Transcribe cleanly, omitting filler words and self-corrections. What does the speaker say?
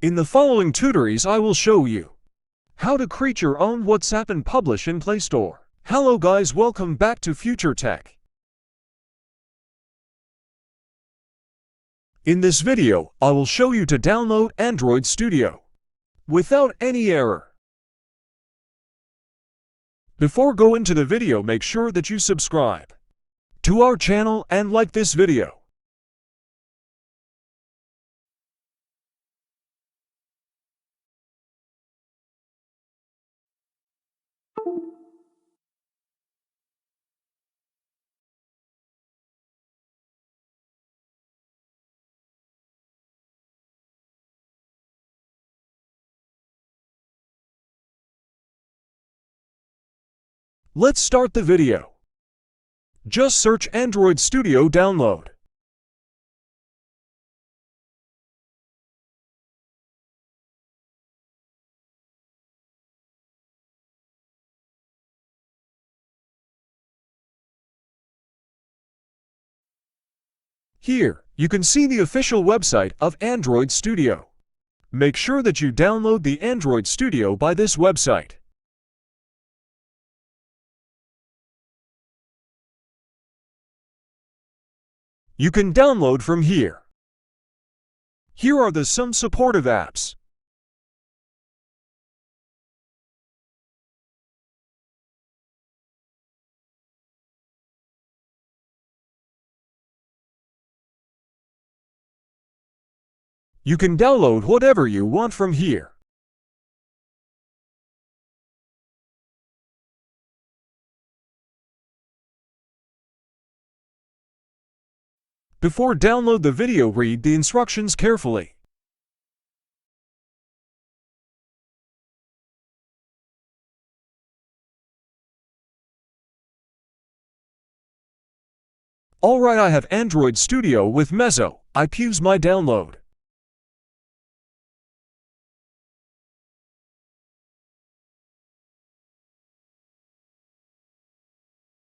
In the following tutorials I will show you how to create your own WhatsApp and publish in Play Store. Hello guys, welcome back to Future Tech. In this video, I will show you to download Android Studio without any error. Before go into the video, make sure that you subscribe to our channel and like this video. Let's start the video. Just search Android Studio download. Here, you can see the official website of Android Studio. Make sure that you download the Android Studio by this website. You can download from here. Here are some supportive apps. You can download whatever you want from here. Before download the video, read the instructions carefully. Alright, I have Android Studio with Mezzo. I pause my download.